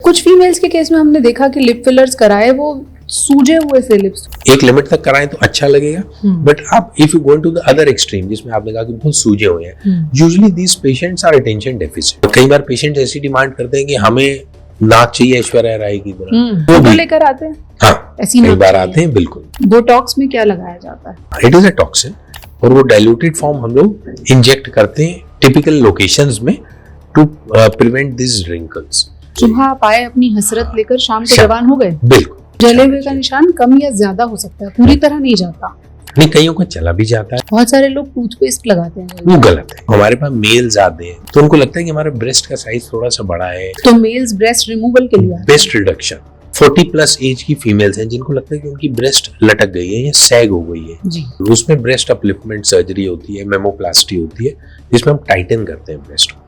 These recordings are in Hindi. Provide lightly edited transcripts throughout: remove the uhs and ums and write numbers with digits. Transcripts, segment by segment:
कुछ फीमेल्स के केस में हमने देखा कि लिप फिलर्स कराए वो सूजे हुए से लिप्स। एक लिमिट तक कराएं तो अच्छा लगेगा, बट आप if you go to the other extreme जिसमें आपने कहा कि बहुत सूजे हुए हैं, usually these patients are attention deficit. कई बार पेशेंट ऐसी डिमांड करते हैं कि हमें नाक चाहिए ऐश्वर्या राय की तरह, वो भी लेकर आते हैं। हाँ, ऐसी कई बार आते हैं। बिल्कुल। बोटॉक्स में क्या लगाया जाता है? इट इज अ टॉक्सिन और वो डाइल्यूटेड फॉर्म हम लोग इंजेक्ट करते हैं टिपिकल लोकेशंस में टू प्रिवेंट दिस रिंकल्स। सुबह आप आए अपनी हसरत लेकर, शाम को जवान हो गए। बिल्कुल। जले हुए का निशान कम या ज्यादा हो सकता है, पूरी तरह नहीं जाता। नहीं, कईयों को चला भी जाता है। बहुत सारे लोग टूथपेस्ट लगाते हैं, वो गलत है। हमारे पास मेल्स आते हैं तो उनको लगता है कि हमारे ब्रेस्ट का साइज थोड़ा सा बड़ा है, तो मेल्स ब्रेस्ट रिमूवल के लिए ब्रेस्ट रिडक्शन। 40+ एज की फीमेल्स हैं जिनको लगता है कि उनकी ब्रेस्ट लटक गई है या सैग हो गई है जी। उसमें ब्रेस्ट अपलिफ्टमेंट सर्जरी होती है, मेमोप्लास्टी होती है, जिसमें हम टाइटन करते हैं ब्रेस्ट को।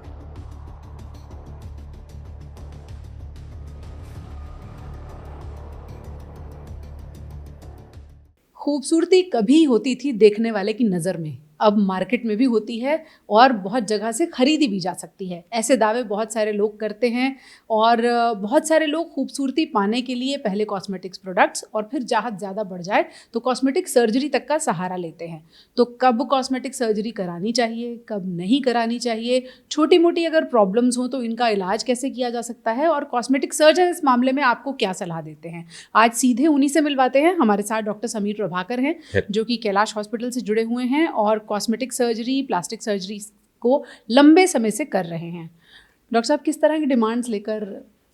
खूबसूरती कभी होती थी देखने वाले की नज़र में, अब मार्केट में भी होती है और बहुत जगह से खरीदी भी जा सकती है। ऐसे दावे बहुत सारे लोग करते हैं और बहुत सारे लोग खूबसूरती पाने के लिए पहले कॉस्मेटिक्स प्रोडक्ट्स और फिर चाहत ज़्यादा बढ़ जाए तो कॉस्मेटिक सर्जरी तक का सहारा लेते हैं। तो कब कॉस्मेटिक सर्जरी करानी चाहिए, कब नहीं करानी चाहिए, छोटी मोटी अगर प्रॉब्लम्स हो तो इनका इलाज कैसे किया जा सकता है और कॉस्मेटिक सर्जन इस मामले में आपको क्या सलाह देते हैं, आज सीधे उन्हीं से मिलवाते हैं। हमारे साथ डॉक्टर समीर प्रभाकर हैं जो कि कैलाश हॉस्पिटल से जुड़े हुए हैं और कॉस्मेटिक सर्जरी, प्लास्टिक सर्जरी को लंबे समय से कर रहे हैं। डॉक्टर साहब, किस तरह की डिमांड्स लेकर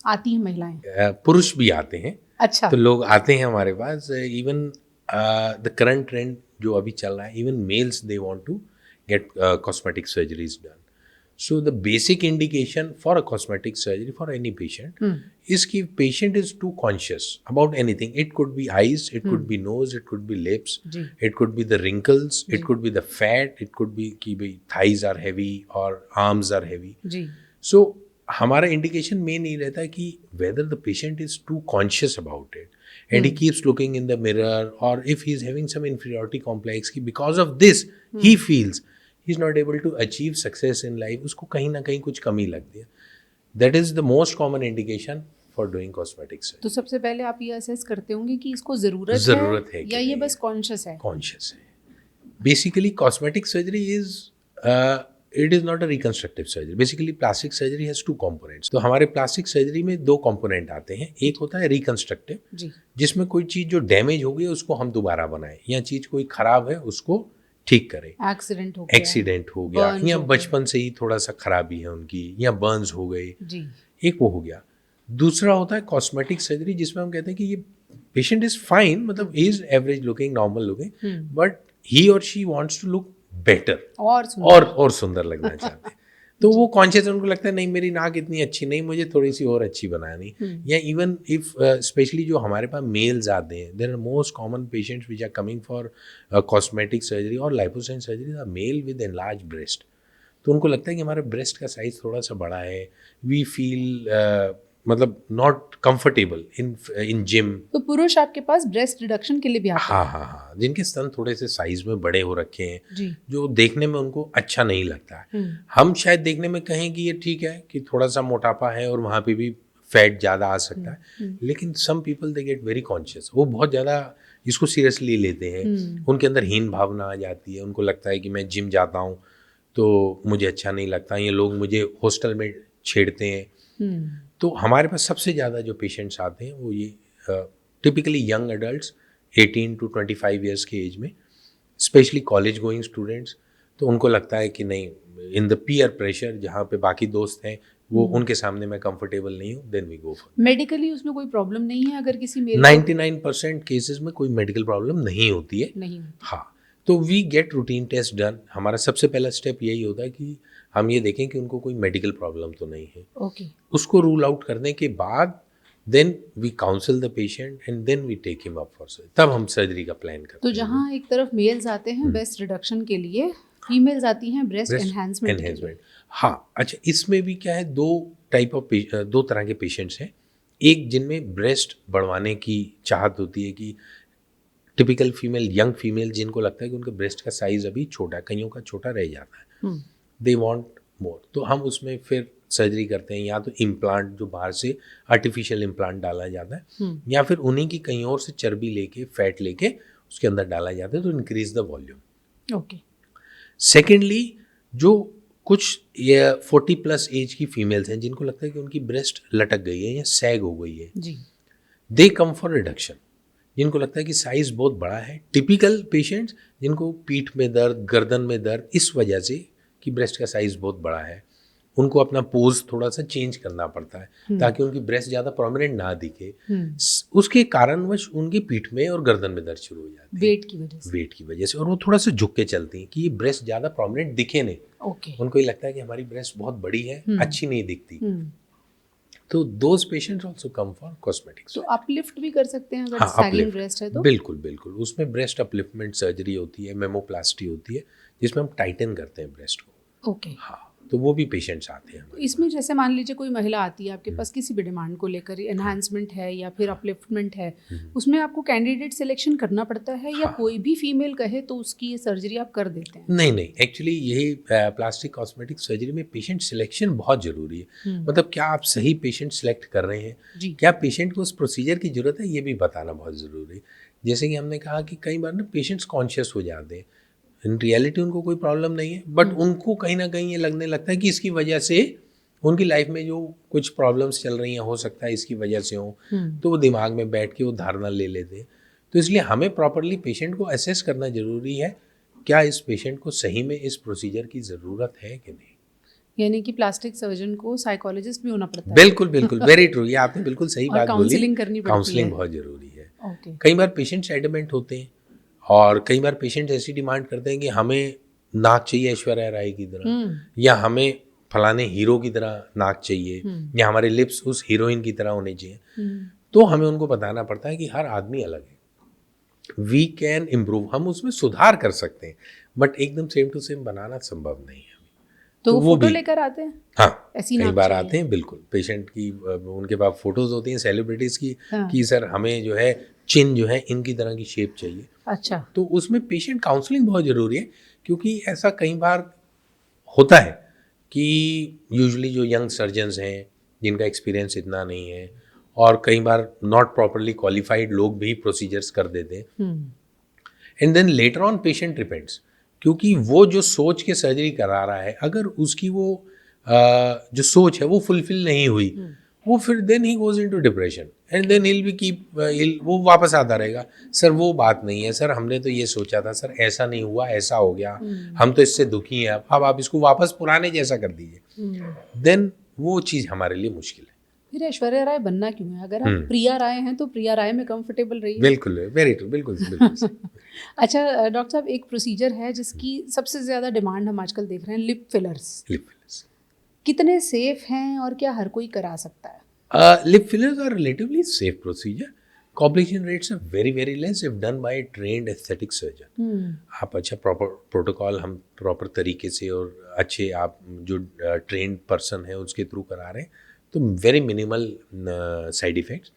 आती हैं महिलाएं? पुरुष भी आते हैं। अच्छा। तो लोग आते हैं हमारे पास। इवन द करंट ट्रेंड जो अभी चल रहा है, even males they want to get cosmetic surgeries done. So the basic indication for a cosmetic surgery for any patient is कि patient is too conscious about anything. It could be eyes, it could be nose, it could be lips, it could be the wrinkles, it could be the fat, it could be कि भाई thighs are heavy or arms are heavy. So हमारा indication main नहीं रहता है कि whether the patient is too conscious about it and he keeps looking in the mirror, or if he is having some inferiority complex कि because of this he feels he is not able to achieve success in life, उसको कहीं ना कहीं कुछ कमी लगती है। That is the most common indication for doing cosmetic surgery. तो सबसे पहले आप ये असेस करते होंगे कि इसको ज़रूरत है या ये बस कॉन्शियस है? कॉन्शियस है। Basically cosmetic surgery is it is not a reconstructive surgery. Basically plastic surgery has 2 components. तो हमारे प्लास्टिक सर्जरी में 2 कंपोनेंट आते हैं। एक होता है रिकंस्ट्रक्टिव, जिसमें कोई चीज़ जो डैमेज हो गई है उसको हम दोबारा बनाएं, या चीज़ कोई खराब है उसको ठीक करें। एक्सीडेंट हो गया या बचपन से ही थोड़ा सा खराबी है उनकी, या बर्न्स हो गए, एक वो हो गया। दूसरा होता है कॉस्मेटिक सर्जरी, जिसमें हम कहते हैं कि ये पेशेंट इज फाइन, मतलब he is average looking, normal looking, but he और she wants to look better और सुंदर लगना चाहते हैं। तो वो कॉन्शियस, उनको लगता है नहीं मेरी नाक इतनी अच्छी नहीं, मुझे थोड़ी सी और अच्छी बनानी। या इवन इफ स्पेशली जो हमारे पास मेल्स आते हैं, there are most common patients which are coming for cosmetic surgery और liposuction surgery are male with enlarge breast. तो उनको लगता है कि हमारे ब्रेस्ट का साइज थोड़ा सा बड़ा है, वी फील मतलब नॉट कंफर्टेबल इन जिम। तो पुरुष आपके पास ब्रेस्ट रिडक्शन के लिए भी आते हैं? हाँ, जिनके स्तन थोड़े से साइज में बड़े हो रखे हैं, जो देखने में उनको अच्छा नहीं लगता है। हम शायद देखने में कहें कि ये ठीक है कि थोड़ा सा मोटापा है और वहाँ पे भी फैट ज़्यादा आ सकता है, लेकिन some people they get very conscious, वो बहुत ज़्यादा इसको सीरियसली लेते हैं। उनके अंदर हीन भावना आ जाती है, उनको लगता है कि मैं जिम जाता हूँ तो मुझे अच्छा नहीं लगता, ये लोग मुझे हॉस्टल में छेड़ते हैं। तो हमारे पास सबसे ज़्यादा जो पेशेंट्स आते हैं वो ये typically young adults 18 to 25 years के एज में, स्पेशली कॉलेज गोइंग स्टूडेंट्स। तो उनको लगता है कि नहीं, इन द पीयर प्रेशर, जहाँ पे बाकी दोस्त हैं वो उनके सामने मैं कंफर्टेबल नहीं हूँ, then we go for. Medically उसमें कोई प्रॉब्लम नहीं है अगर किसी मेल? 99% केसेस में कोई मेडिकल प्रॉब्लम नहीं होती है। हाँ, तो we get routine test done. हमारा सबसे पहला स्टेप यही होता है कि हम ये देखें कि उनको कोई मेडिकल प्रॉब्लम तो नहीं है। उसको रूल आउट करने के बाद then we counsel the patient and then we take him up for surgery, तब हम सर्जरी का प्लान करते हैं। तो जहाँ एक तरफ मेल्स आते हैं ब्रेस्ट रिडक्शन के लिए, फीमेल्स आती हैं ब्रेस्ट एनहांसमेंट। हाँ, अच्छा, इसमें भी क्या है, दो तरह के पेशेंट्स हैं। एक जिनमें ब्रेस्ट बढ़वाने की चाहत होती है कि टिपिकल फीमेल, यंग फीमेल, जिनको लगता है कि उनके ब्रेस्ट का साइज अभी छोटा है, कईयों का छोटा रह जाता है, दे वांट मोर। तो हम उसमें फिर सर्जरी करते हैं, या तो इम्प्लांट जो बाहर से आर्टिफिशियल इम्प्लांट डाला जाता है, या फिर उन्हीं की कहीं और से चर्बी लेके, फैट लेके उसके अंदर डाला जाता है तो increase the volume. Okay. Secondly, जो कुछ ये 40 प्लस एज की फीमेल्स हैं जिनको लगता है कि उनकी ब्रेस्ट लटक गई है या सैग हो गई है, जी। दे कम फॉर रिडक्शन। जिनको लगता है कि साइज बहुत बड़ा है, टिपिकल पेशेंट्स जिनको पीठ में दर्द, गर्दन में दर्द इस वजह से कि ब्रेस्ट का साइज बहुत बड़ा है, उनको अपना पोज थोड़ा सा चेंज करना पड़ता है ताकि उनकी ब्रेस्ट ज़्यादा प्रोमिनेंट ना दिखे। उसके कारणवश उनकी पीठ में और गर्दन में दर्द शुरू हो जाती है वेट की वजह से, और वो थोड़ा सा झुक के चलती हैं कि ये ब्रेस्ट ज़्यादा प्रोमिनेंट दिखे नहीं। ओके। उनको ये लगता है कि हमारी ब्रेस्ट बहुत बड़ी है, अच्छी नहीं दिखती। तो those patients also come for cosmetics. तो अपलिफ्ट भी कर सकते हैं अगर सैगिंग ब्रेस्ट है तो? बिल्कुल बिल्कुल, उसमें ब्रेस्ट अपलिफ्टमेंट सर्जरी होती है, मेमोप्लास्टी होती है, जिसमें हम टाइटन करते हैं ब्रेस्ट को। ओके। हाँ, तो वो भी पेशेंट्स आते हैं। इसमें जैसे मान लीजिए कोई महिला आती है आपके पास किसी भी डिमांड को लेकर, एनहांसमेंट है या फिर अपलिफ्टमेंट है, उसमें आपको कैंडिडेट सिलेक्शन करना पड़ता है या कोई भी फीमेल कहे तो उसकी ये सर्जरी आप कर देते हैं? नहीं, एक्चुअली यही प्लास्टिक कॉस्मेटिक सर्जरी में पेशेंट सिलेक्शन बहुत ज़रूरी है। मतलब क्या आप सही पेशेंट सिलेक्ट कर रहे हैं, क्या पेशेंट को उस प्रोसीजर की ज़रूरत है, ये भी बताना बहुत ज़रूरी है। जैसे कि हमने कहा कि कई बार ना पेशेंट्स कॉन्शियस हो जाते हैं, इन रियलिटी उनको कोई प्रॉब्लम नहीं है, बट उनको कहीं ना कहीं ये लगने लगता है कि इसकी वजह से उनकी लाइफ में जो कुछ प्रॉब्लम्स चल रही हैं हो सकता है इसकी वजह से हो, तो वो दिमाग में बैठ के वो धारणा ले लेते हैं। तो इसलिए हमें प्रॉपरली पेशेंट को असेस करना जरूरी है, क्या इस पेशेंट को सही में इस प्रोसीजर की ज़रूरत है कि नहीं। यानी कि प्लास्टिक सर्जन को साइकोलॉजिस्ट भी होना पड़ता है? बिल्कुल बिल्कुल, वेरी ट्रू, ये आपने बिल्कुल सही बात बोली। काउंसलिंग करनी पड़ती है। काउंसलिंग बहुत ज़रूरी है। ओके। कई बार पेशेंट्स एडमेंट होते हैं और कई बार पेशेंट्स ऐसी डिमांड करते हैं कि हमें नाक चाहिए ऐश्वर्या राय की तरह, या हमें फलाने हीरो की तरह नाक चाहिए, या हमारे लिप्स उस हीरोइन की तरह होने चाहिए। तो हमें उनको बताना पड़ता है कि हर आदमी अलग है, वी कैन इम्प्रूव, हम उसमें सुधार कर सकते हैं, बट एकदम सेम टू सेम बनाना संभव नहीं है। तो वो फोटो लेकर आते हैं? हाँ, कई बार आते हैं, बिल्कुल। पेशेंट की उनके पास फोटोज होती हैं सेलिब्रिटीज़ की, कि सर हमें जो है चिन जो है इनकी तरह की शेप चाहिए। अच्छा। तो उसमें पेशेंट काउंसलिंग बहुत ज़रूरी है, क्योंकि ऐसा कई बार होता है कि यूजुअली जो यंग सर्जन्स हैं जिनका एक्सपीरियंस इतना नहीं है, और कई बार नॉट प्रॉपरली क्वालिफाइड लोग भी प्रोसीजर्स कर देते हैं, and then later on patient depends, क्योंकि वो जो सोच के सर्जरी करा रहा है, अगर उसकी वो जो सोच है वो फुलफिल नहीं हुई, वो फिर then he goes into depression, and then he'll be keep वो वापस आता रहेगा, सर वो बात नहीं है, सर हमने तो ये सोचा था, सर ऐसा नहीं हुआ, ऐसा हो गया, हम तो इससे दुखी हैं, अब आप इसको वापस पुराने जैसा कर दीजिए, देन वो चीज़ हमारे लिए मुश्किल है। फिर ऐश्वर्या राय बनना क्यों है? अगर आप प्रिया राय हैं तो प्रिया राय में कंफर्टेबल रहिए। बिल्कुल, वेरी ट्रू, बिल्कुल। अच्छा डॉक्टर साहब, एक प्रोसीजर है जिसकी सबसे ज़्यादा डिमांड हम आजकल देख रहे हैं, लिप फिलर्स। कितने सेफ हैं और क्या हर कोई करा सकता है? Lip fillers are relatively safe procedure, complication rates are very very less if done by trained aesthetic surgeon. आप अच्छा प्रॉपर प्रोटोकॉल हम प्रॉपर तरीके से और अच्छे आप जो ट्रेन्ड पर्सन है उसके थ्रू करा रहे हैं, तो very minimal side effects,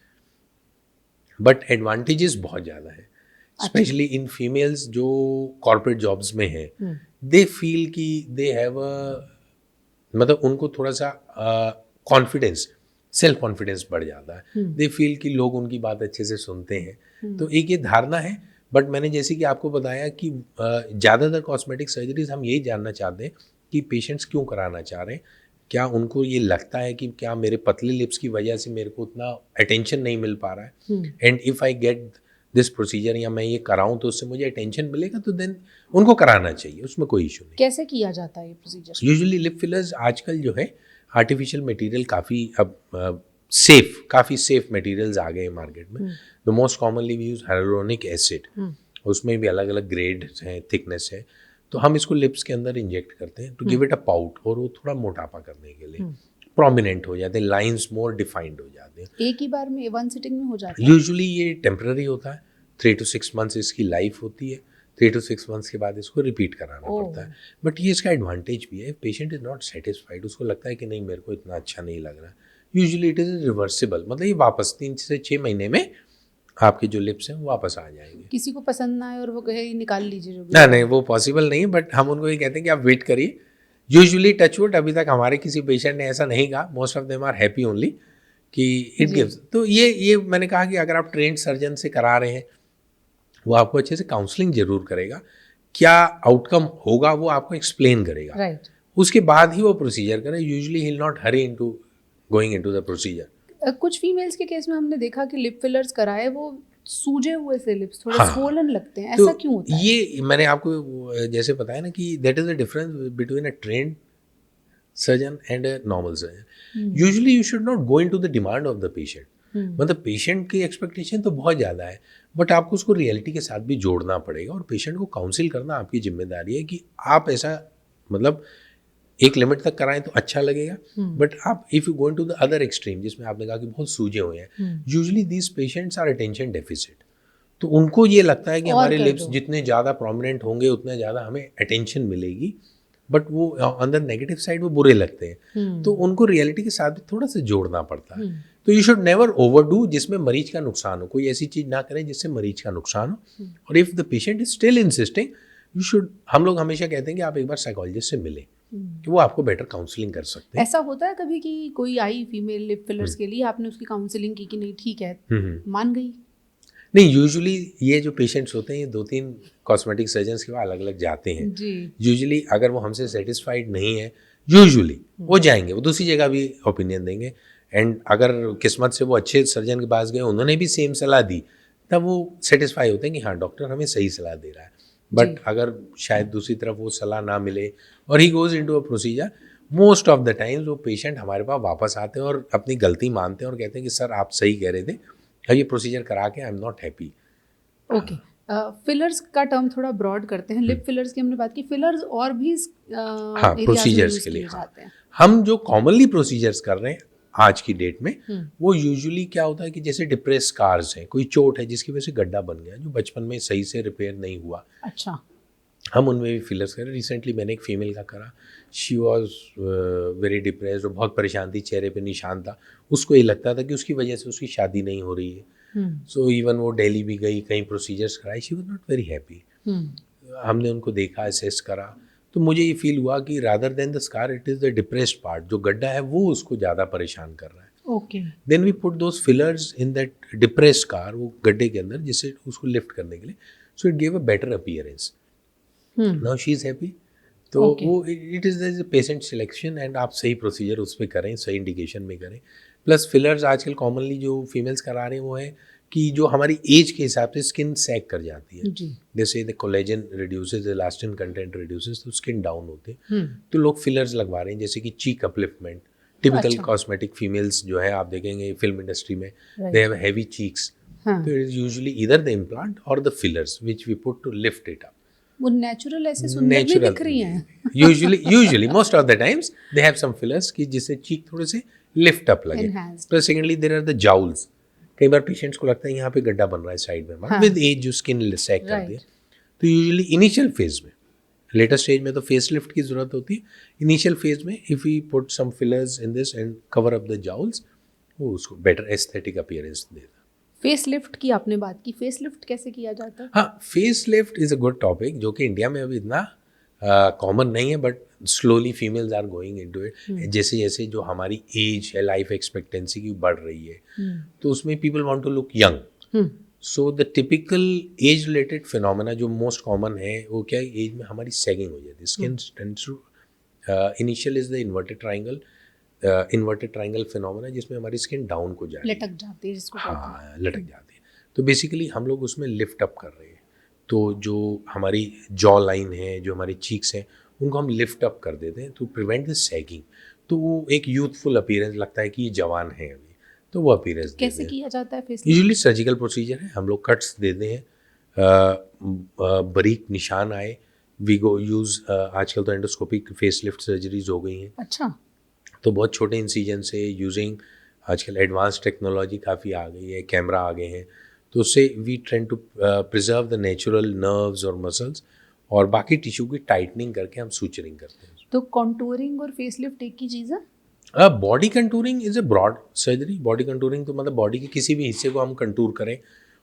but advantages बहुत ज़्यादा है, स्पेशली इन फीमेल्स जो कॉर्पोरेट जॉब्स में हैं। दे फील कि दे हैव मतलब उनको थोड़ा सा कॉन्फिडेंस, सेल्फ कॉन्फिडेंस बढ़ जाता है, दे फील कि लोग उनकी बात अच्छे से सुनते हैं। तो एक ये धारणा है, बट मैंने जैसे कि आपको बताया कि ज़्यादातर कॉस्मेटिक सर्जरीज हम यही जानना चाहते हैं कि पेशेंट्स क्यों कराना चाह रहे हैं, क्या उनको ये लगता है कि क्या मेरे पतले लिप्स की वजह से मेरे को उतना अटेंशन नहीं मिल पा रहा है, and if I get this procedure या मैं ये कराऊं तो उससे मुझे अटेंशन मिलेगा, तो देन उनको कराना चाहिए, उसमें कोई इशू नहीं। कैसे किया जाता है ये प्रोसीजर? यूजुअली लिप फिलर्स आजकल जो है आर्टिफिशियल मटेरियल काफ़ी अब काफ़ी सेफ मटेरियल्स आ गए हैं मार्केट में। The most commonly we use hyaluronic acid, उसमें भी अलग अलग ग्रेड्स हैं, थिकनेस है, तो हम इसको लिप्स के अंदर इंजेक्ट करते हैं to give it a pout, और वो थोड़ा मोटापा करने के लिए प्रोमिनेंट हो जाते हैं, लाइंस मोर डिफाइंड हो जाते हैं। एक ही बार में, वन सिटिंग में हो जाता है? यूजुअली ये टेम्पररी होता है, 3 to 6 मंथ्स इसकी लाइफ होती है, 3 to 6 मंथ्स के बाद इसको रिपीट कराना पड़ता है। बट ये इसका एडवांटेज भी है, पेशेंट इज नॉट सेटिस्फाइड, उसको लगता है कि नहीं मेरे को इतना अच्छा नहीं लग रहा, यूजुअली इट इज़ रिवर्सिबल, मतलब ये वापस 3 से 6 महीने में आपके जो लिप्स हैं वो वापस आ जाएंगे। किसी को पसंद ना आए और वो कहे निकाल लीजिए जो भी, नहीं वो पॉसिबल नहीं है, बट हम उनको ये कहते हैं कि आप वेट करिए, यूजुअली टचवुड अभी तक हमारे किसी पेशेंट ने ऐसा नहीं कहा, most of them are happy only कि इट गिव्स। तो ये मैंने कहा कि अगर आप ट्रेंड सर्जन से करा रहे हैं, वो आपको अच्छे से काउंसलिंग जरूर करेगा, क्या आउटकम होगा वो आपको एक्सप्लेन करेगा, राइट। उसके बाद ही वो प्रोसीजर करे। Usually he will not Hari into going into the procedure. कुछ फीमेल्स के केस में हमने देखा कि लिप फिलर्स कराए वो सूजे हुए से लिप्स थोड़े हाँ, स्वोलन लगते हैं, तो ऐसा क्यों होता है? ये मैंने आपको जैसे बताया ना कि that is the difference between a trained surgeon and a normal surgeon. Usually you should not go into the demand of the patient. मतलब पेशेंट की एक्सपेक्टेशन तो बहुत ज़्यादा है, बट आपको उसको रियलिटी के साथ भी जोड़ना पड़ेगा और पेशेंट को काउंसिल करना आपकी जिम्मेदारी है कि आप ऐसा मतलब एक लिमिट तक कराएं तो अच्छा लगेगा, बट आप if you go into the other extreme, जिसमें आपने कहा कि बहुत सूजे हुए हैं, usually these patients are attention deficit. तो उनको ये लगता है कि हमारे लिप्स जितने ज़्यादा प्रोमिनेंट होंगे उतना ज़्यादा हमें अटेंशन मिलेगी, बट वो ऑन द नेगेटिव साइड वो बुरे लगते हैं। तो उनको रियलिटी के साथ भी थोड़ा सा जोड़ना पड़ता है। तो यू शुड नेवर ओवरडू जिसमें मरीज का नुकसान हो। कोई ऐसी चीज़ ना करें जिससे मरीज का नुकसान हो। और if the patient is still insisting, you should, हम लोग हमेशा कहते हैं कि आप एक बार साइकोलॉजिस्ट से मिलें, कि वो आपको बेटर काउंसलिंग कर सकते हैं। ऐसा होता है कभी कि कोई आई फीमेल लिप फिलर्स के लिए, आपने उसकी काउंसलिंग की कि नहीं ठीक है, मान गई? नहीं, यूजुअली ये जो पेशेंट्स होते हैं ये 2-3 कॉस्मेटिक सर्जन्स के पास अलग अलग जाते हैं। यूजुअली अगर वो हमसे सेटिस्फाइड नहीं है, यूजुअली वो जाएंगे, वो दूसरी जगह भी ओपिनियन देंगे। एंड अगर किस्मत से वो अच्छे सर्जन के पास गए, उन्होंने भी सेम सलाह दी, तब वो सेटिस्फाई होते हैं कि हाँ डॉक्टर हमें सही सलाह दे रहा है। बट अगर शायद दूसरी तरफ वो सलाह ना मिले और ही goes into a procedure, most of the times वो पेशेंट हमारे पास वापस आते हैं और अपनी गलती मानते हैं और कहते हैं कि सर आप सही कह रहे थे, अब ये प्रोसीजर करा के I am not happy. Okay, fillers का टर्म थोड़ा ब्रॉड करते हैं। लिप फिलर्स की हमने बात की, फिलर्स और भी हाँ, एरियाज में प्रोसीजर्स यूज के लिए किए हाँ। जाते हैं। हम जो कॉमनली प्रोसीजर्स कर रहे हैं आज की डेट में, वो यूजुअली क्या होता है कि जैसे डिप्रेस स्कार्स हैं, कोई चोट है जिसकी वजह से गड्ढा बन गया जो बचपन में सही से रिपेयर नहीं हुआ, अच्छा, हम उनमें भी फिलर्स करें। रिसेंटली मैंने एक फीमेल का करा, शी वॉज वेरी डिप्रेस्ड और बहुत परेशान थी, चेहरे पे निशान था, उसको ये लगता था कि उसकी वजह से उसकी शादी नहीं हो रही है। सो इवन वो दिल्ली भी गई, कई प्रोसीजर्स कराई, she was not very happy. हमने उनको देखा, असेस करा, तो मुझे ये फील हुआ कि rather than the scar it is the depressed part, जो गड्ढा है वो उसको ज़्यादा परेशान कर रहा है। Okay, then we put those fillers in that depressed scar, वो गड्ढे के अंदर, जिससे उसको लिफ्ट करने के लिए, so it gave a better appearance. Now she is happy. तो वो it is the patient selection, and आप सही प्रोसीजर उस पर करें, सही इंडिकेशन में करें। प्लस फिलर्स आजकल कॉमनली जो फीमेल्स करा रहे हैं वो है कि जो हमारी एज के हिसाब से स्किन सैग कर जाती है, जैसे the collagen reduces, elastin content reduces, तो स्किन डाउन होते हैं, तो लोग फिलर्स लगवा रहे हैं, जैसे कि cheek upliftment. Typical cosmetic females जो है आप देखेंगे फिल्म इंडस्ट्री में, दे हैव हैवी चीक्स, तो it is usually either the implant और the fillers which we put to lift it up. वो नेचुरल ऐसे सुंदर भी दिख रही हैं। Usually most of the times they have some fillers कि जिससे चीक थोड़े से लिफ्ट अप लगे। Plus secondly there are the jowls. कई बार पेशेंट्स को लगता है यहाँ पे गड्ढा बन रहा है साइड में हमारा, विद एज जो स्किन सैग कर दिया। तो यूजुअली इनिशियल फेज में, लेटर स्टेज में तो फेस लिफ्ट की जरूरत होती है, इनिशियल फेज में if we put some fillers in this and cover up the jowls, वो उसको बेटर एस्थेटिक अपीयरेंस देगा। फेस लिफ्ट की आपने बात की, फेस लिफ्ट कैसे किया जाता है? हाँ, face lift is a good topic, जो कि इंडिया में अभी इतना कॉमन नहीं है, but slowly females are going into it. जैसे जैसे जो हमारी एज है, लाइफ एक्सपेक्टेंसी की बढ़ रही है, तो उसमें people want to look young. So the typical age related phenomena जो मोस्ट कॉमन है वो क्या है, एज में हमारी सैगिंग हो जाती है, skin tends to initial is the inverted triangle phenomena, जिसमें हमारी स्किन डाउन को जाती है, लटक जाती है जिसको, हाँ लटक जाती है। तो बेसिकली हम लोग उसमें लिफ्ट अप कर रहे हैं, तो जो हमारी जॉ लाइन है, जो हमारी चीक्स हैं, उनको हम लिफ्ट अप कर देते हैं टू प्रिवेंट द सैगिंग। तो वो एक यूथफुल अपीयरेंस लगता है कि ये जवान है अभी, तो वो अपीयरेंस कैसे किया जाता है फेस? यूजुअली सर्जिकल प्रोसीजर है, हम लोग कट्स देते हैं, बारीक निशान आए, वी गो यूज़, आजकल तो एंडोस्कोपिक फेस लिफ्ट सर्जरीज हो गई हैं। अच्छा, तो बहुत छोटे इंसीजन से यूजिंग, आजकल एडवांस टेक्नोलॉजी काफ़ी आ गई है, कैमरा आ गए हैं, तो उससे we train to preserve the natural nerves और मसल्स, और बाकी टिश्यू की टाइटनिंग करके हम सूचरिंग करते हैं। तो कॉन्टूरिंग और फेस लिफ्ट एक ही चीज़ है? Body contouring is a broad surgery. Body contouring तो मतलब बॉडी के किसी भी हिस्से को हम कंटूर करें,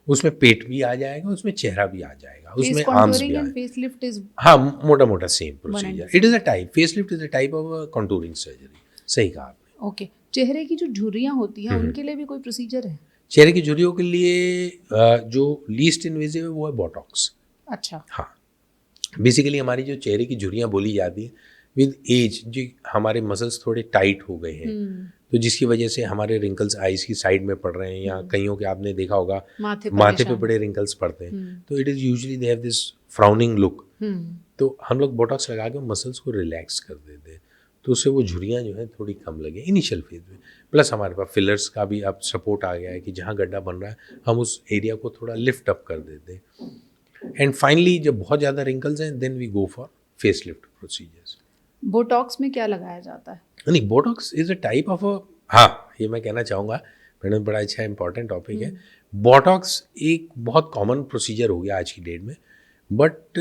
उसमें पेट भी आ जाएगा, उसमें चेहरा भी आ जाएगा, फेस उसमें आर्म्स भी कॉन्टूरिंग आ एंड फेस लिफ्ट इज हाँ, मोटा मोटा same and procedure. the it is a type, facelift is a type of contouring surgery. सही कहा आपने. ओके. चेहरे की जो झुर्रियां होती हैं उनके लिए भी कोई प्रोसीजर है? चेहरे की झुर्रियों के लिए जो लीस्ट इन्वेजिव है वो है बोटॉक्स. अच्छा. हाँ, बेसिकली हमारी जो चेहरे की झुर्रियाँ बोली जाती हैं, विद एज जो हमारे मसल्स थोड़े टाइट हो गए हैं, तो जिसकी वजह से हमारे रिंकल्स आईज की साइड में पड़ रहे हैं, या कईयों के आपने देखा होगा माथे पे बड़े रिंकल्स पड़ते हैं, तो it is usually they have this frowning look. तो हम लोग बोटॉक्स लगा के मसल्स को रिलैक्स कर देते हैं, तो उससे वो झुर्रियाँ जो हैं थोड़ी कम लगे इनिशियल फेज में. प्लस हमारे पास फिलर्स का भी अब सपोर्ट आ गया है कि जहाँ गड्ढा बन रहा है हम उस एरिया को थोड़ा लिफ्ट अप कर देते हैं. एंड फाइनली जब बहुत ज़्यादा रिंकल्स हैं then we go for face lift procedures. Botox में क्या लगाया जाता है? नहीं, Botox is a type of हाँ, ये मैं कहना चाहूँगा मैडम, बड़ा अच्छा इंपॉर्टेंट टॉपिक है. बोटॉक्स एक बहुत कॉमन प्रोसीजर हो गया आज की डेट में, बट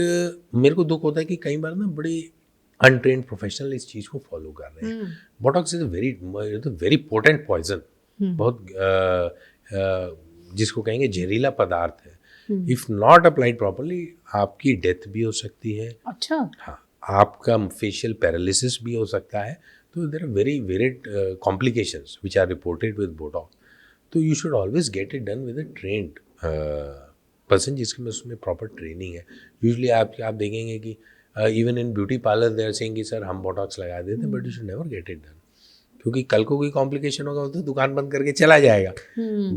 मेरे को दुख होता है कि कई बार ना बड़े अनट्रेन्ड प्रोफेशनल इस चीज़ को फॉलो कर रहे हैं. Botox is a very potent poison, बहुत जिसको कहेंगे जहरीला पदार्थ है. इफ़ नॉट अप्लाइड प्रॉपरली आपकी डेथ भी हो सकती है. अच्छा. हाँ, आपका फेशियल पैरालिसिस भी हो सकता है. तो there are very varied complications which are reported with Botox. तो you should always get it done with a trained person जिसके में उसमें प्रॉपर ट्रेनिंग है. यूजुअली आप देखेंगे कि even in beauty parlour they are saying कि सर हम बोटॉक्स लगा देते हैं, but you should never get it done, क्योंकि कल को कोई कॉम्प्लिकेशन होगा तो दुकान बंद करके चला जाएगा.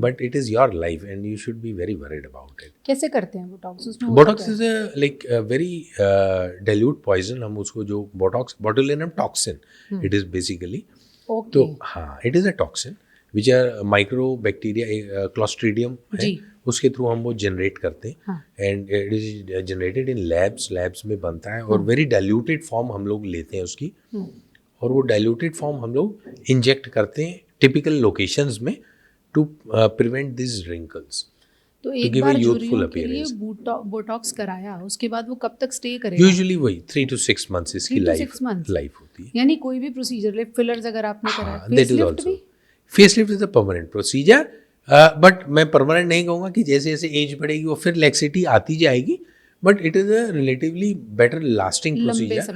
But it is your life and you should be very worried about it. कैसे करते हैं बोटॉक्स? उसमें Botox is like very dilute poison. हम उसको जो Botox botulinum toxin it is basically. तो हाँ, it is a toxin which are micro bacteria clostridium है, उसके थ्रू हम वो जनरेट करते हैं. And it is generated in labs में बनता है, और वेरी डाइल्यूटेड फॉर्म हम लोग लेते हैं उसकी, और वो डाइल्यूटेड फॉर्म हम लोग इंजेक्ट करते हैं टिपिकल लोकेशंस में टू प्रिवेंट दिस रिंकल्स. तो एक बार झुर्रियों के लिए बोटॉक्स कराया, उसके बाद वो कब तक स्टे करेगा? यूजुअली वही 3 to 6 months इसकी लाइफ होती है. यानी कोई भी प्रोसीजर, लिप फिलर्स अगर आपने कराया, that is also facelift is a permanent procedure. But मैं परमानेंट नहीं कहूँगा कि जैसे जैसे एज बढ़ेगी वो फिर लेक्सिटी आती जाएगी, but it is a relatively better lasting procedure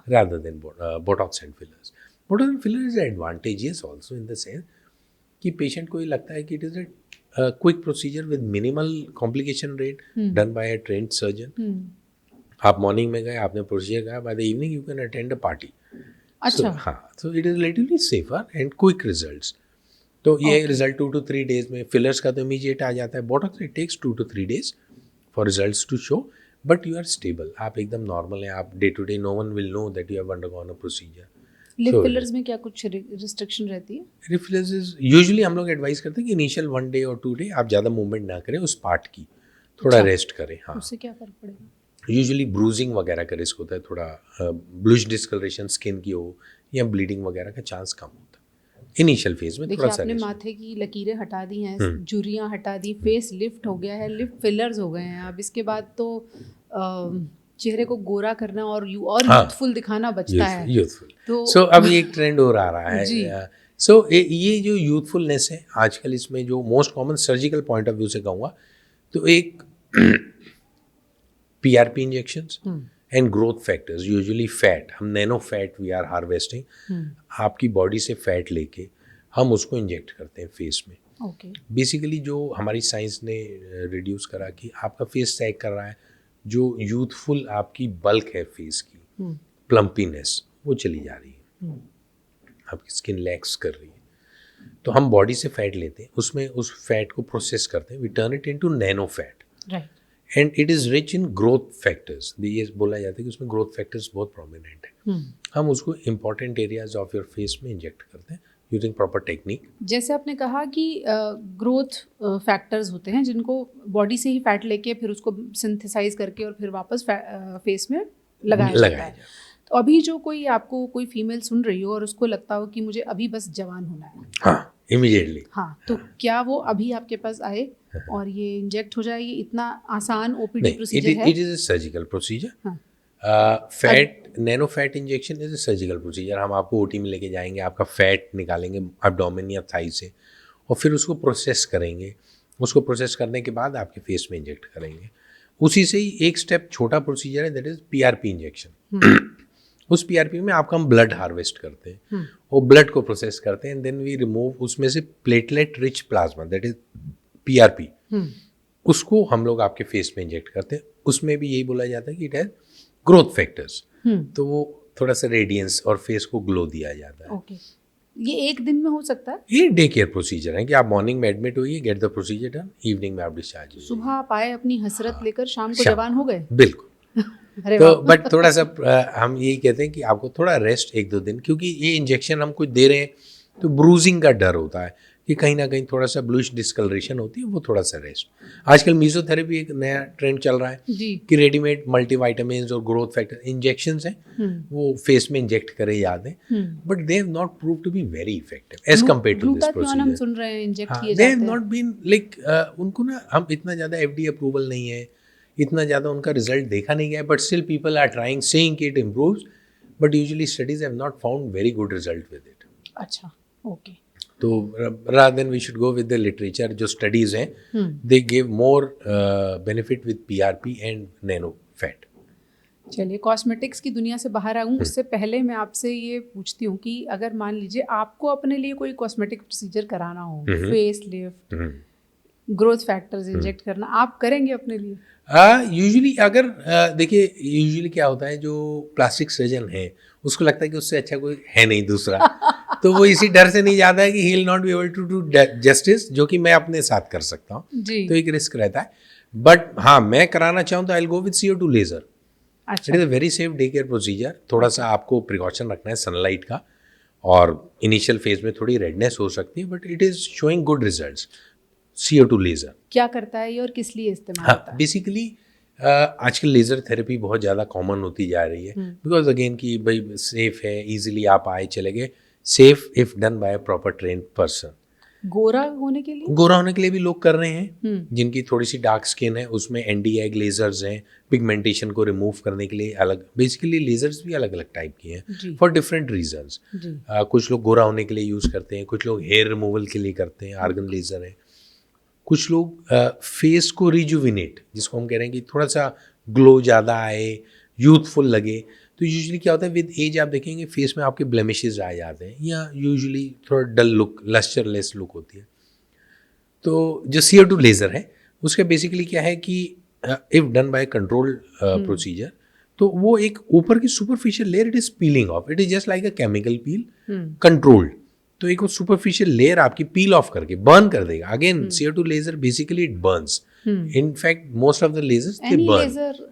rather than botox and fillers. Botox and filler is advantageous also in the sense कि पेशेंट को ये लगता है कि it is a quick procedure with minimal complication rate done by a trained surgeon. आप मॉर्निंग में गए, आपने प्रोसीजर किया, by the evening you can attend a party. अच्छा. हाँ, so it is relatively safer and quick results. तो ये रिजल्ट 2 to 3 days में. फिलर्स का तो इमीडिएट आ जाता है. Botox it takes 2 to 3 days for results to show, but you are stable, आप एकदम नॉर्मल हैं. आप day to day no one will know that you have undergone a procedure. Lip fillers में क्या कुछ रिस्ट्रिक्शन रहती है? लिप फिलर्स इज यूजुअली हम लोग एडवाइस करते हैं कि इनिशियल 1 day और 2 day आप ज़्यादा मूवमेंट ना करें उस पार्ट की, थोड़ा रेस्ट करें. हाँ, उससे क्या फर्क पड़ेगा? यूजुअली ब्रूजिंग वगैरह का रिस्क होता है, थोड़ा ब्लूइश डिस्कलरेशन स्किन की हो या ब्लीडिंग वगैरह का चांस कम होता है इनिशियल फेज में. थोड़ा सा आपने माथे की लकीरें हटा दी हैं, झुर्रियाँ हटा दी, फेस लिफ्ट हो गया है, लिप फिलर्स हो गए हैं. अब इसके बाद तो चेहरे को गोरा करना और यूथफुल दिखाना बचता है. यूथफुल. तो अब ये एक ट्रेंड हो रहा है. सो ये जो यूथफुलनेस है आजकल, इसमें जो most common surgical point of view से कहूँगा तो एक PRP injections and growth factors, usually fat. हम nano fat we are harvesting. आपकी बॉडी से फैट लेके हम उसको इंजेक्ट करते हैं फेस में. बेसिकली जो हमारी साइंस ने रिड्यूस करा कि आपका फेस सैग कर रहा है, जो यूथफुल आपकी बल्क है फेस की, प्लम्पीनेस, वो चली जा रही है. आपकी स्किन लैक्स कर रही है. तो हम बॉडी से फैट लेते हैं, उसमें उस फैट को प्रोसेस करते हैं, we turn it into nano fat. And it is rich in growth factors. ये बोला जाता है कि उसमें ग्रोथ फैक्टर्स बहुत प्रोमिनेंट है. हम उसको important areas of your face में इंजेक्ट करते हैं यूजिंग प्रॉपर टेक्निक. जैसे आपने कहा कि ग्रोथ फैक्टर्स होते हैं जिनको बॉडी से ही फैट लेके फिर उसको सिंथेसाइज करके और फिर वापस फेस में लगाया जाता है. तो अभी जो कोई फीमेल सुन रही हो और उसको लगता हो कि मुझे अभी बस जवान होना है, हाँ, इमीडिएटली, हाँ, तो क्या वो अभी आपके पास आए और ये इंजेक्ट हो जाए? ये इतना आसान OPD प्रोसीजर है? It is a surgical procedure. Fat nano fat injection is a surgical procedure. हम आपको OT में लेके जाएंगे, आपका फैट निकालेंगे एब्डोमेन या थाई से, और फिर उसको प्रोसेस करेंगे उसको प्रोसेस करने के बाद आपके फेस में इंजेक्ट करेंगे। उसी से ही एक स्टेप छोटा प्रोसीजर है, दैट इज पीआरपी इंजेक्शन। उस पीआरपी में आपका हम ब्लड हार्वेस्ट करते हैं, वो ब्लड को प्रोसेस करते हैं एंड देन वी रिमूव उसमें से platelet rich plasma, that is PRP, उसको हम लोग आपके फेस में इंजेक्ट करते हैं। उसमें भी यही बोला जाता है कि इट हैज ग्रोथ फैक्टर्स, तो वो थोड़ा सा रेडियंस और फेस को ग्लो दिया जाता है। ओके, ये एक दिन में हो सकता है? ये डे केयर प्रोसीजर है कि आप मॉर्निंग में एडमिट होइए, get the procedure done, evening में आप डिस्चार्ज होइए। सुबह आप आए अपनी हसरत लेकर, शाम को शाम। जवान हो गए। बिल्कुल। अरे तो वाह। बट थोड़ा सा हम यही कहते हैं कि आपको थोड़ा रेस्ट 1-2 दिन, क्योंकि ये इंजेक्शन हम कुछ दे रहे हैं तो ब्रूजिंग का डर होता है कि कहीं ना कहीं थोड़ा सा ब्लूइश डिस्कलरेशन होती है, वो थोड़ा सा रेस्ट। आजकल मीजोथेरेपी एक नया ट्रेंड चल रहा है जी। कि रेडीमेड मल्टीविटामिन्स और ग्रोथ फैक्टर इंजेक्शंस हैं, वो फेस में इंजेक्ट करे जाते हैं, but they have not prove to be very effective as compare to this glutathione हम प्रोसीजर। सुन रहे हैं इंजेक्ट हाँ, किए they जाते have हैं। not been like उनको ना हम इतना ज़्यादा FDA अप्रूवल नहीं है, इतना ज़्यादा उनका रिजल्ट देखा नहीं गया, but still people are trying saying कि it improves, but usually studies have not found very good result with it. अच्छा, ओके। तो rather than we should go with the literature, जो स्टडीज हैं they give more benefit with PRP and nano fat. चलिए, कॉस्मेटिक्स की दुनिया से बाहर आऊँ उससे पहले मैं आपसे ये पूछती हूँ कि अगर मान लीजिए आपको अपने लिए कोई कॉस्मेटिक प्रोसीजर कराना हो, face lift, growth factors inject करना, आप करेंगे अपने लिए? यूजुअली अगर देखिए, यूजुअली क्या होता है, जो प्लास्टिक सर्जन है उसको लगता है कि उससे अच्छा कोई है नहीं दूसरा, तो वो इसी डर से नहीं जाता है कि he will not be able to do justice, जो कि मैं अपने साथ कर सकता हूँ, तो एक रिस्क रहता है। बट हाँ, मैं कराना चाहूँ तो I will go with CO2 laser. अच्छा। It is a very safe day care procedure. थोड़ा सा आपको प्रिकॉशन रखना है सनलाइट का, और इनिशियल फेज में थोड़ी रेडनेस हो सकती है, but it is showing good results. CO2 laser क्या करता है ये और किस लिए इस्तेमाल हाँ, होता है? बेसिकली आजकल लेज़र थेरेपी बहुत ज़्यादा कॉमन होती जा रही है, बिकॉज अगेन कि भाई सेफ है, इजीली आप आए चले गए, safe if done by a proper trained person. गोरा होने के लिए? गोरा होने के लिए भी लोग कर रहे हैं, जिनकी थोड़ी सी डार्क स्किन है, उसमें ND-EGG लेजर्स हैं, पिगमेंटेशन को रिमूव करने के लिए अलग। बेसिकली लेजर्स भी अलग अलग टाइप की हैं फॉर डिफरेंट रीजंस। कुछ लोग गोरा होने के लिए यूज़ करते हैं, कुछ लोग हेयर रिमूवल के लिए करते हैं, आर्गन लेज़र है। कुछ लोग फेस को रिजुविनेट, जिसको हम कह रहे हैं कि थोड़ा सा ग्लो ज़्यादा आए, यूथफुल लगे, तो यूजुअली क्या होता है, विद एज आप देखेंगे फेस में आपके ब्लेमिशेस आ जाते हैं, या यूजुअली थोड़ा डल लुक, लस्चरलेस लुक होती है। तो जो CO2 लेज़र है उसका बेसिकली क्या है कि if done by controlled procedure, तो वो एक ऊपर की superficial layer it is piling of, it is just like a chemical peel controlled. तो एक वो सुपरफिशियल लेयर आपकी पील ऑफ करके बर्न कर देगा। Again CO2 laser basically it burns, in fact most of the lasers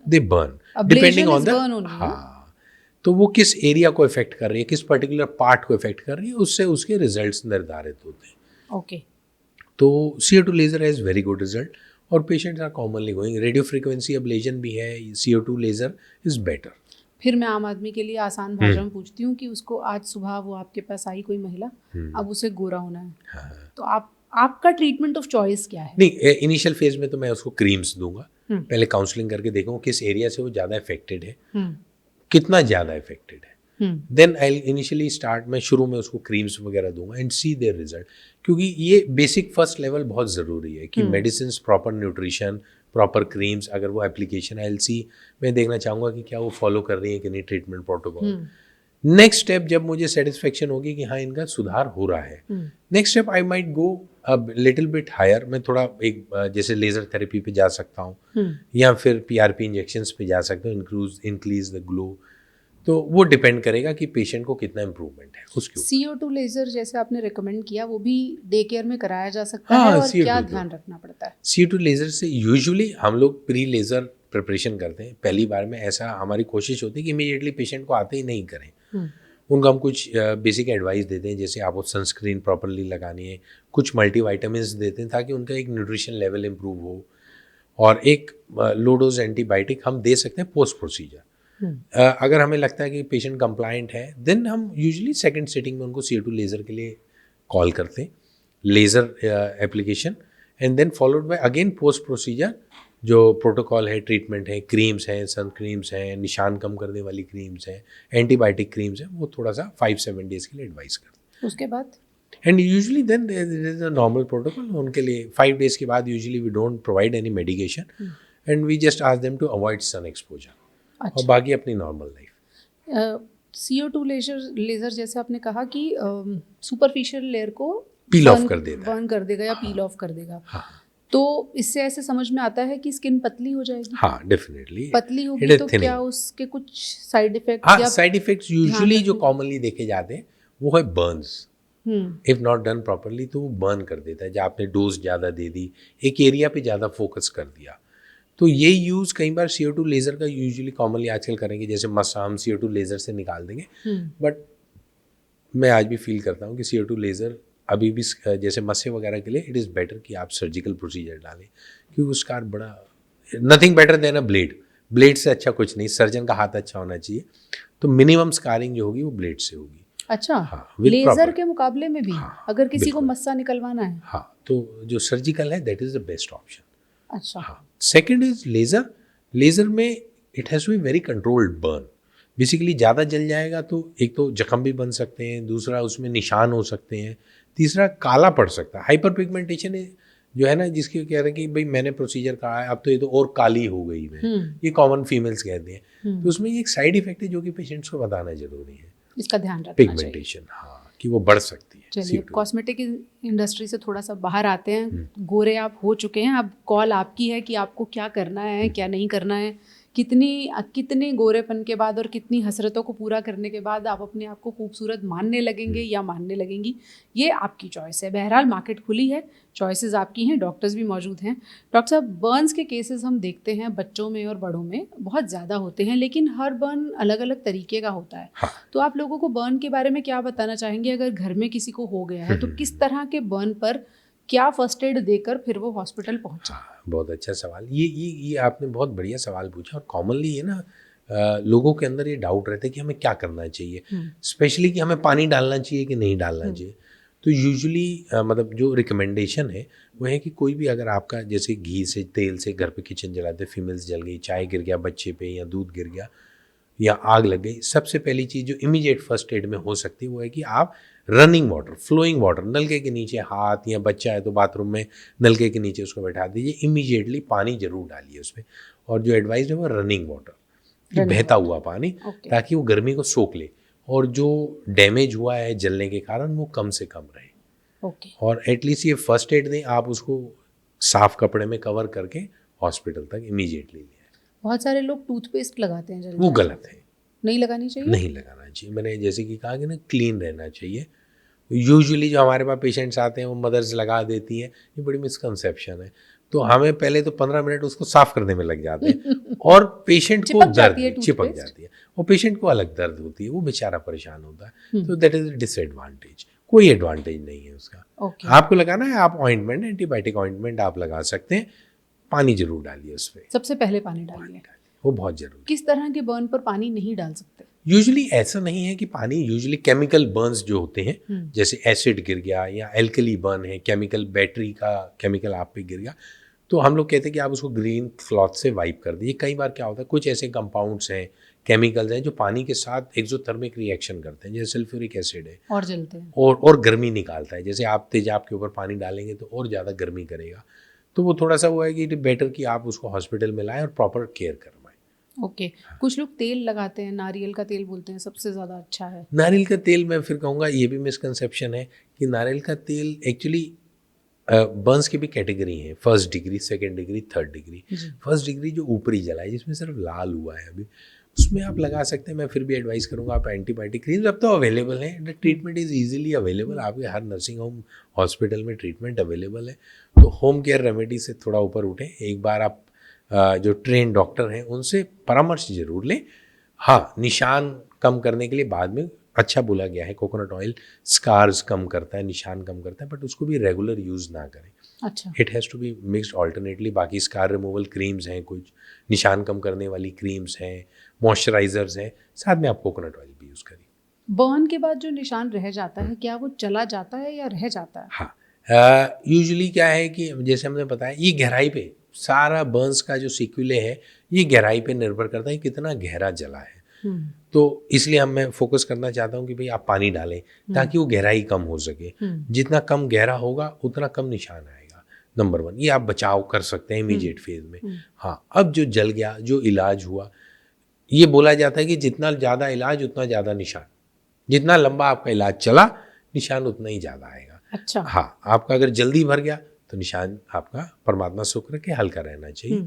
they burn depending on the, हाँ, तो वो किस एरिया को इफेक्ट कर रही है, किस पर्टिकुलर पार्ट को इफेक्ट कर रही है, उससे उसके रिजल्ट्स निर्धारित होते हैं। ओके। तो CO2 laser has very good result, और patients are commonly going. Radio frequency ablation भी है, CO2 लेजर इज बेटर। फिर मैं आम आदमी के लिए आसान भाषा में पूछती हूँ कि उसको आज सुबह वो आपके पास आई कोई महिला, अब उसे गोरा होना है, तो आपका ट्रीटमेंट ऑफ चॉइस क्या है? नहीं, इनिशियल फेज में तो मैं उसको क्रीम्स दूंगा, पहले काउंसलिंग करके देखूँ किस एरिया से वो ज़्यादा इफेक्टेड है, कितना ज़्यादा इफेक्टेड है। देन आई इनिशियली स्टार्ट, मैं शुरू में उसको क्रीम्स वगैरह दूंगा एंड सी देयर रिजल्ट, क्योंकि ये बेसिक फर्स्ट लेवल बहुत ज़रूरी है कि medicine, proper nutrition, proper creams, अगर वो एप्लीकेशन LC मैं देखना चाहूँगा कि क्या वो फॉलो कर रही है कि नहीं ट्रीटमेंट प्रोटोकॉल। नेक्स्ट स्टेप जब मुझे सेटिस्फेक्शन होगी कि हाँ इनका सुधार हो रहा है, next step I might go a little bit higher. मैं थोड़ा एक जैसे लेज़र थेरेपी पे जा सकता हूँ, या फिर PRP इंजेक्शंस पे जा सकता हूँ, इंक्रीज द ग्लो। तो वो डिपेंड करेगा कि पेशेंट को कितना इम्प्रूवमेंट है उसके ऊपर। CO2 लेजर जैसे आपने रिकमेंड किया, वो भी डे केयर में कराया जा सकता है, और क्या ध्यान रखना पड़ता है? CO2 लेजर से यूजुअली हम लोग प्री लेजर प्रिपरेशन करते हैं। पहली बार में ऐसा हमारी कोशिश होती है कि इमीडिएटली पेशेंट को आते ही नहीं करें, उनको हम कुछ बेसिक एडवाइस देते हैं, जैसे आपको सनस्क्रीन प्रॉपरली लगानी है, कुछ मल्टीविटामिन्स देते हैं ताकि उनका एक न्यूट्रिशन लेवल इम्प्रूव हो, और एक लो डोज एंटीबायोटिक हम दे सकते हैं पोस्ट प्रोसीजर। अगर हमें लगता है कि पेशेंट कंप्लाइंट है, देन हम यूजुअली सेकंड सिटिंग में उनको CO2 लेज़र के लिए कॉल करते हैं, laser application, and then followed by again post procedure जो प्रोटोकॉल है, ट्रीटमेंट है, क्रीम्स हैं, सन क्रीम्स हैं, निशान कम करने वाली क्रीम्स हैं, एंटीबायोटिक क्रीम्स हैं, वो थोड़ा सा 5-7 डेज़ के लिए एडवाइस करते हैं। उसके बाद and usually then there is a normal protocol उनके लिए 5 days के बाद usually we don't provide any medication and we just ask them to avoid sun exposure और बाकी अपनी नॉर्मल लाइफ। CO2 लेज़र जैसे आपने कहा कि सुपरफिशियल लेयर को पील ऑफ कर देता है, बर्न कर देगा या पील ऑफ कर देगा। हाँ तो इससे ऐसे समझ में आता है कि स्किन पतली हो जाएगी। हाँ डेफिनेटली पतली होगी तो क्या उसके कुछ साइड इफेक्ट? हाँ, साइड इफेक्ट्स यूजुअली जो कॉमनली देखे जाते हैं वो है Burns. If not done properly तो वो बर्न कर देता है, जब आपने डोज ज़्यादा दे दी, एक एरिया पे ज़्यादा फोकस कर दिया। तो ये यूज़ कई बार CO2 लेज़र का यूजुअली कॉमनली आजकल करेंगे, जैसे मस्सा हम CO2 लेज़र से निकाल देंगे, बट मैं आज भी फील करता हूँ कि CO2 लेज़र अभी भी जैसे मस्से वगैरह के लिए इट इज़ बेटर कि आप सर्जिकल प्रोसीजर डालें, क्योंकि उसका बड़ा nothing better than a blade से अच्छा कुछ नहीं, सर्जन का हाथ अच्छा होना चाहिए, तो मिनिमम स्कारिंग जो होगी वो ब्लेड से होगी। अच्छा, हाँ, लेजर के मुकाबले में भी हाँ, अगर किसी को बिल्कुल। मस्सा निकलवाना है? हाँ, तो जो सर्जिकल है that is the best option. अच्छा, हाँ, सेकंड इज लेज़र में it has to be very controlled burn. Basically ज़्यादा जल जाएगा तो एक तो जख्म भी बन सकते हैं, दूसरा उसमें निशान हो सकते हैं, तीसरा काला पड़ सकता है। हाइपर पिगमेंटेशन जो है ना, जिसकी कह रहे हैं कि भाई मैंने प्रोसीजर कहा है अब तो ये तो और काली हो गई मैं, ये कॉमन फीमेल्स कहते हैं। तो उसमें एक साइड इफेक्ट है जो कि पेशेंट्स को बताना जरूरी है, इसका ध्यान रखना पिगमेंटेशन, हाँ, कि वो बढ़ सकती है। चलिए, कॉस्मेटिक इंडस्ट्री से थोड़ा सा बाहर आते हैं। गोरे आप हो चुके हैं, अब कॉल आपकी है कि आपको क्या करना है क्या नहीं करना है। कितने गोरेपन के बाद और कितनी हसरतों को पूरा करने के बाद आप अपने आप को खूबसूरत मानने लगेंगे या मानने लगेंगी, ये आपकी चॉइस है। बहरहाल मार्केट खुली है, चॉइसेस आपकी हैं, डॉक्टर्स भी मौजूद हैं। डॉक्टर साहब, बर्न्स के केसेस हम देखते हैं बच्चों में और बड़ों में बहुत ज़्यादा होते हैं, लेकिन हर बर्न अलग अलग तरीके का होता है। हाँ। तो आप लोगों को बर्न के बारे में क्या बताना चाहेंगे? अगर घर में किसी को हो गया है तो किस तरह के बर्न पर क्या फर्स्ट एड देकर फिर वो हॉस्पिटल पहुंचा? हाँ, बहुत अच्छा सवाल। ये आपने बहुत बढ़िया सवाल पूछा। और कॉमनली ये ना लोगों के अंदर ये डाउट रहता है कि हमें क्या करना चाहिए, स्पेशली कि हमें पानी डालना चाहिए कि नहीं डालना चाहिए। तो यूजुअली मतलब जो रिकमेंडेशन है वो है कि कोई भी अगर आपका जैसे घी से तेल से घर पे किचन जलाते, फीमेल्स जल गई, चाय गिर गया बच्चे पे या दूध गिर गया या आग लग गई, सबसे पहली चीज़ जो इमीडिएट फर्स्ट एड में हो सकती है वो है कि आप रनिंग वाटर, फ्लोइंग वाटर, नलके के नीचे हाथ, या बच्चा है तो बाथरूम में नलके के नीचे उसको बैठा दीजिए, इमीडिएटली पानी जरूर डालिए उसमें। और जो एडवाइस है वो रनिंग वाटर, बहता हुआ पानी, ताकि वो गर्मी को सोख ले और जो डैमेज हुआ है जलने के कारण वो कम से कम रहे। और एटलीस्ट ये फर्स्ट एड दें, आप उसको साफ कपड़े में कवर करके हॉस्पिटल तक इमीडिएटली ले। बहुत सारे लोग टूथपेस्ट लगाते हैं, वो गलत है, नहीं लगानी चाहिए, नहीं लगाना चाहिए। मैंने जैसे कि कहा कि ना क्लीन रहना चाहिए। यूजुअली जो हमारे पास पेशेंट्स आते हैं वो मदर्स लगा देती हैं, ये बड़ी मिसकंसेप्शन है। तो हमें पहले तो 15 मिनट उसको साफ करने में लग जाते हैं और पेशेंट को दर्द चिपक जाती है और पेशेंट को अलग दर्द होती है, वो बेचारा परेशान होता है। तो दैट इज डिसएडवांटेज, कोई एडवांटेज नहीं है उसका। आपको लगाना है, आप ऑइंटमेंट, एंटीबायोटिक ऑइंटमेंट आप लगा सकते हैं, पानी जरूर डालिए उस पर, सबसे पहले पानी डालिए, वो बहुत जरूरी। किस तरह के बर्न पर पानी नहीं डाल सकते? यूजुअली ऐसा नहीं है कि पानी, यूजुअली केमिकल बर्न्स जो होते हैं, जैसे एसिड गिर गया या एल्कली बर्न है, केमिकल बैटरी का केमिकल आप पे गिर गया, तो हम लोग कहते हैं कि आप उसको ग्रीन क्लॉथ से वाइप कर दीजिए। कई बार क्या होता है, कुछ ऐसे कंपाउंड्स हैं, केमिकल्स हैं जो पानी के साथ एक्सोथर्मिक रिएक्शन करते हैं, जैसे सल्फ्यूरिक एसिड है और जलते हैं और गर्मी निकालता है। जैसे आप तेजाब के ऊपर पानी डालेंगे तो और ज़्यादा गर्मी करेगा, तो वो थोड़ा सा वो है कि इट बेटर कि आप उसको हॉस्पिटल में लाएं और प्रॉपर केयर करवाएं। ओके। कुछ लोग तेल लगाते हैं, नारियल का तेल बोलते हैं सबसे ज़्यादा अच्छा है। नारियल का तेल, मैं फिर कहूँगा ये भी मिसकंसेप्शन है कि नारियल का तेल एक्चुअली बर्न्स की भी कैटेगरी है, first degree, second degree, third degree. First degree जो ऊपरी जला है, जिसमें सिर्फ लाल हुआ है, अभी उसमें आप लगा सकते हैं। मैं फिर भी एडवाइस करूँगा आप एंटीबायोटिक क्रीम्स अब तो अवेलेबल हैं, the treatment is easily available, आपके हर नर्सिंग होम हॉस्पिटल में ट्रीटमेंट अवेलेबल है। तो होम केयर रेमेडी से थोड़ा ऊपर उठें, एक बार आप जो ट्रेन डॉक्टर हैं उनसे परामर्श जरूर लें। हाँ, निशान कम करने के लिए बाद में अच्छा बोला गया है, कोकोनट ऑयल स्कार्स कम करता है, निशान कम करता है, बट उसको भी रेगुलर यूज़ ना करें। अच्छा, it has to be mixed alternately. बाकी स्कार रिमूवल क्रीम्स हैं, कुछ निशान कम करने वाली क्रीम्स हैं, मॉइस्चराइजर्स हैं, साथ में आप कोकोनट ऑयल भी यूज़ करिए। बर्न के बाद जो निशान रह जाता है, क्या वो चला जाता है या रह जाता है? हाँ, यूजुअली क्या है कि जैसे हमने बताया, ये गहराई पे सारा बर्न्स का जो सिक्यूले है ये गहराई पे निर्भर करता है कितना गहरा जला है। तो इसलिए मैं फोकस करना चाहता हूँ कि भाई आप पानी डालें ताकि वो गहराई कम हो सके। जितना कम गहरा होगा उतना कम निशान आएगा, नंबर 1। ये आप बचाव कर सकते हैं इमीडिएट फेज में। हाँ, अब जो जल गया, जो इलाज हुआ, ये बोला जाता है कि जितना ज़्यादा इलाज उतना ज़्यादा निशान, जितना लंबा आपका इलाज चला निशान उतना ही ज़्यादा आएगा। अच्छा। हाँ, आपका अगर जल्दी भर गया तो निशान आपका परमात्मा शुक्र के हल्का रहना चाहिए।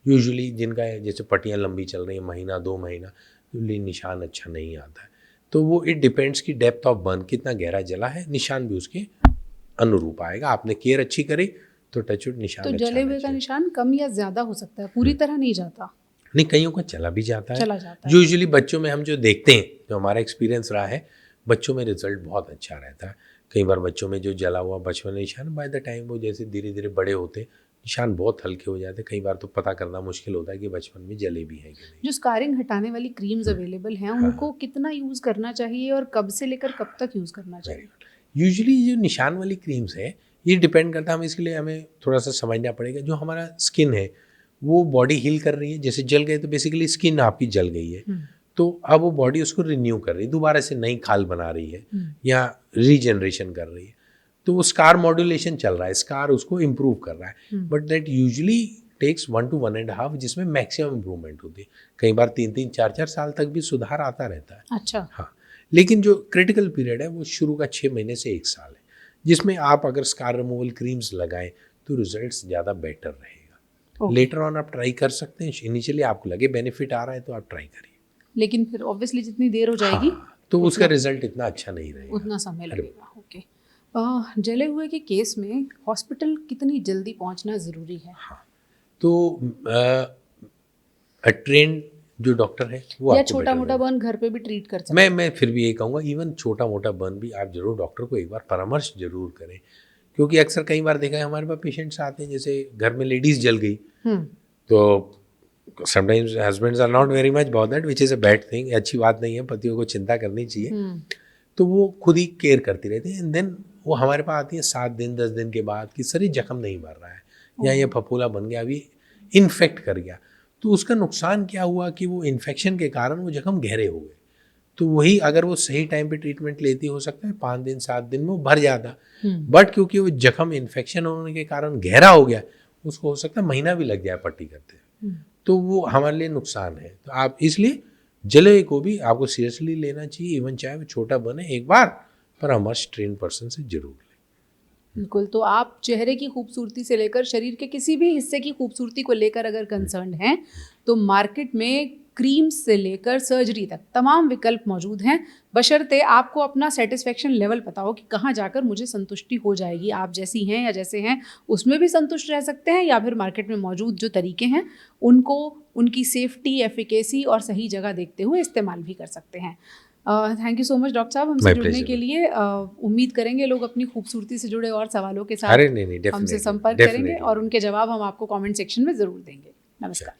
यूजुअली जिनका जैसे पट्टियाँ लंबी चल रही है, महीना 2 महीना, यूजुअली निशान अच्छा नहीं आता है। तो वो इट डिपेंड्स कि डेप्थ ऑफ बर्न कितना गहरा जला है, निशान भी उसके अनुरूप आएगा। आपने केयर अच्छी करी तो टचवुड निशान तो अच्छा जले हुए का निशान कम या ज्यादा हो सकता है, पूरी तरह नहीं जाता? नहीं, कईयों का चला भी जाता है। चला जाता है। यूजुअली बच्चों में हम जो देखते हैं, जो हमारा एक्सपीरियंस रहा है, बच्चों में रिजल्ट बहुत अच्छा रहता है। कई बार बच्चों में जो जला हुआ बचपन में निशान, बाय द टाइम वो जैसे धीरे धीरे बड़े होते निशान बहुत हल्के हो जाते। कई बार तो पता करना मुश्किल होता है कि बचपन में जले भी है कि नहीं। जो स्कारिंग हटाने वाली क्रीम्स अवेलेबल हैं, उनको कितना यूज करना चाहिए और कब से लेकर कब तक यूज करना चाहिए? यूजुअली जो निशान वाली क्रीम्स है ये डिपेंड करता है, हम इसके लिए हमें थोड़ा सा समझना पड़ेगा। जो हमारा स्किन है वो बॉडी हील कर रही है, जैसे जल गए तो बेसिकली स्किन आपकी जल गई है, तो अब वो बॉडी उसको रिन्यू कर रही है, दोबारा से नई खाल बना रही है या रीजनरेशन कर रही है। तो वो स्कार मॉड्यूलेशन चल रहा है, स्कार उसको इम्प्रूव कर रहा है। But that usually takes 1 to 1.5, जिसमें मैक्सिमम इम्प्रूवमेंट होती है। कई बार 3-3, 4-4 साल तक भी सुधार आता रहता है। अच्छा। हाँ, लेकिन जो क्रिटिकल पीरियड है वो शुरू का 6 महीने से 1 साल है, जिसमें आप अगर स्कार रिमूवल क्रीम्स लगाएं तो रिजल्ट्स ज़्यादा बेटर रहेगा। लेटर ऑन आप ट्राई कर सकते हैं, इनिशियली आपको लगे बेनिफिट आ रहा है तो आप ट्राई करिए, लेकिन फिर ऑब्वियसली जितनी देर हो जाएगी तो उसका रिजल्ट इतना अच्छा नहीं रहेगा, उतना समय लगेगा। ओके। जले हुए के केस में हॉस्पिटल कितनी जल्दी पहुंचना ज़रूरी है? हाँ, तो ट्रेन जो डॉक्टर है वो या आपको छोटा मोटा बर्न घर पे भी ट्रीट कर सकते मैं फिर भी ये कहूँगा, इवन छोटा मोटा बर्न भी आप जरूर डॉक्टर को एक बार परामर्श जरूर करें। क्योंकि अक्सर कई बार देखा है हमारे पास पेशेंट्स आते हैं, जैसे घर में लेडीज जल गई तो sometimes husbands are not very much about that, which is a bad thing. अच्छी बात नहीं है, पतियों को चिंता करनी चाहिए। तो वो खुद ही केयर करती रहती है, एंड देन वो हमारे पास आती है 7 दिन 10 दिन के बाद कि सर ये जख्म नहीं भर रहा है या ये फफूला बन गया, अभी इन्फेक्ट कर गया। तो उसका नुकसान क्या हुआ कि वो इन्फेक्शन के कारण वो जख्म गहरे हो गए। तो वही अगर वो सही टाइम पे ट्रीटमेंट लेती, हो सकता है 5 दिन 7 दिन में वो भर जाता, बट क्योंकि वो जख्म इन्फेक्शन होने के कारण गहरा हो गया, उसको हो सकता है महीना भी लग जाए पट्टी करते। तो वो हमारे लिए नुकसान है। तो आप इसलिए जले को भी आपको सीरियसली लेना चाहिए, इवन चाहे वो छोटा बने, एक बार परामर्श ट्रेन पर्सन से जरूर लें। बिल्कुल। तो आप चेहरे की खूबसूरती से लेकर शरीर के किसी भी हिस्से की खूबसूरती को लेकर अगर कंसर्न हैं तो मार्केट में क्रीम्स से लेकर सर्जरी तक तमाम विकल्प मौजूद हैं, बशर्ते आपको अपना सेटिस्फेक्शन लेवल पता हो कि कहाँ जाकर मुझे संतुष्टि हो जाएगी। आप जैसी हैं या जैसे हैं उसमें भी संतुष्ट रह सकते हैं, या फिर मार्केट में मौजूद जो तरीके हैं उनको उनकी सेफ्टी, एफिकेसी और सही जगह देखते हुए इस्तेमाल भी कर सकते हैं। Thank you so much doctor साहब हमसे जुड़ने के लिए। उम्मीद करेंगे लोग अपनी खूबसूरती से जुड़े और सवालों के साथ हमसे संपर्क करेंगे और उनके जवाब हम आपको कमेंट सेक्शन में ज़रूर देंगे। नमस्कार।